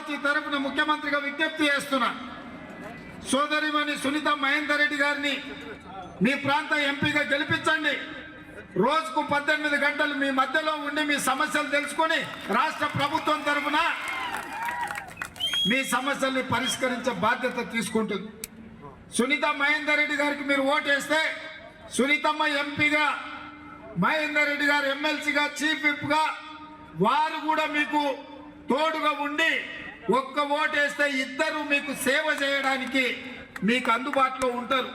Party తరపున ముఖ్యమంత్రిగా విజ్ఞప్తి చేస్తున్నా, సోదరిమణి సునీత మహేందర్ రెడ్డి గారిని మీ ప్రాంత ఎంపీగా గెలిపించండి. రోజుకు 18 గంటలు మీ మధ్యలో ఉండి మీ సమస్యలు తెలుసుకొని రాష్ట్ర ప్రభుత్వం తరపున మీ సమస్యల్ని పరిష్కరించే బాధ్యత తీసుకుంటుంది. సునీత మహేందర్ రెడ్డి గారికి మీరు ఓటేస్తే సునీతమ్మ ఎంపీగా, మహేందర్ రెడ్డి గారు ఎమ్మెల్సీగా, చీఫ్ విప్గా వారు కూడా మీకు తోడుగా ఉండి ఒక్క ఓటేస్తే ఇద్దరు మీకు సేవ చేయడానికి మీకు అందుబాటులో ఉంటారు.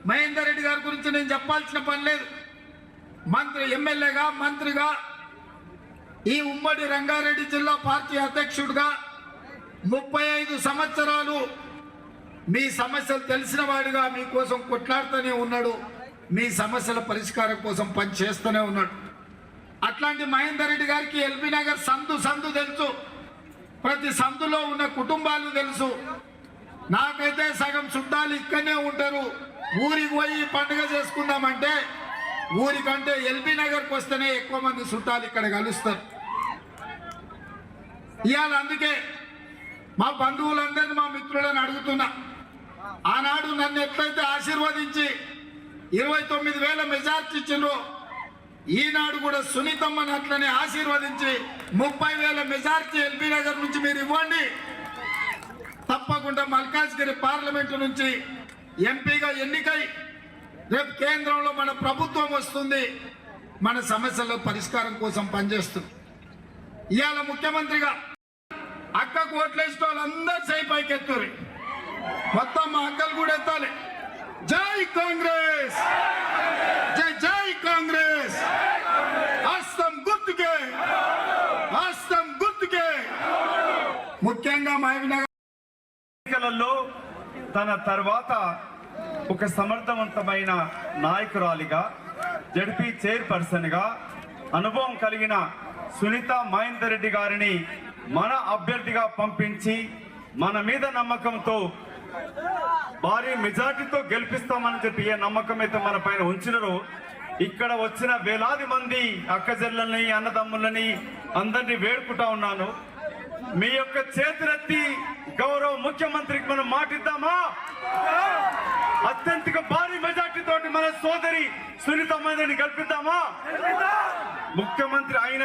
మహేందర్ రెడ్డి గారి గురించి నేను చెప్పాల్సిన పని లేదు. మంత్రి, ఎమ్మెల్యేగా, మంత్రిగా, ఈ ఉమ్మడి రంగారెడ్డి జిల్లా పార్టీ అధ్యక్షుడిగా 35 సంవత్సరాలు మీ సమస్యలు తెలిసిన వాడిగా మీకోసం కొట్లాడుతూనే ఉన్నాడు. మీ సమస్యల పరిష్కారం కోసం పని చేస్తూనే ఉన్నాడు. అట్లాంటి మహేందర్ రెడ్డి గారికి ఎల్బీ నగర్ సందు తెలుసు, ప్రతి సందులో ఉన్న కుటుంబాలు తెలుసు. నాకైతే సగం చుట్టాలు ఇక్కడనే ఉంటారు. ఊరికి పోయి పండుగ చేసుకుందామంటే ఊరికంటే ఎల్బీ నగర్కి వస్తేనే ఎక్కువ మంది చుట్టాలు ఇక్కడ కలుస్తారు. ఇవాళ అందుకే మా బంధువులందరినీ, మా మిత్రులను అడుగుతున్నా, ఆనాడు నన్ను ఎట్లయితే ఆశీర్వదించి 29,000 మెజార్టీ ఇచ్చిండ్రో, ఈనాడు కూడా సునీతమ్మని అట్లనే ఆశీర్వదించి 30,000 మెజార్టీ ఎల్బీ నగర్ నుంచి మీరు ఇవ్వండి. తప్పకుండా మల్కాజ్గిరి పార్లమెంటు నుంచి ఎంపీగా ఎన్నికై రేపు కేంద్రంలో మన ప్రభుత్వం వస్తుంది, మన సమస్యల పరిష్కారం కోసం పనిచేస్తుంది. ఇవాళ ముఖ్యమంత్రిగా అక్కకు ఓట్లేసిన వాళ్ళందరూ సై పైకెత్తారు. మొత్తం మా అక్కలు కూడా ఎత్తాలి. జై కాంగ్రెస్, జై జై కాంగ్రెస్, హస్తం గుర్తుకే, హస్తం గుర్తుకే. ముఖ్యంగా మహబూబ్నగర్ ఎన్నికలలో తన తర్వాత ఒక సమర్థవంతమైన నాయకురాలిగా, జడ్పీ చైర్పర్సన్ గా అనుభవం కలిగిన సునీత మహేందర్ రెడ్డి గారిని మన అభ్యర్థిగా పంపించి మన మీద నమ్మకంతో భారీ మెజార్టీతో గెలిపిస్తామని చెప్పి ఏ నమ్మకం అయితే మన పైన ఉంచినారో, ఇక్కడ వచ్చిన వేలాది మంది అక్కజెల్లల్ని, అన్నదమ్ములని అందరినీ వేడుకుంటా ఉన్నాను. మీ యొక్క చేతులెత్తి గౌరవ ముఖ్యమంత్రికి మనం మాటిద్దామా? అత్యంత భారీ మెజార్టీ తోటి మన సోదరి సునీత మహేందర్ రెడ్డిని గెలిపిద్దామా? ముఖ్యమంత్రి అయిన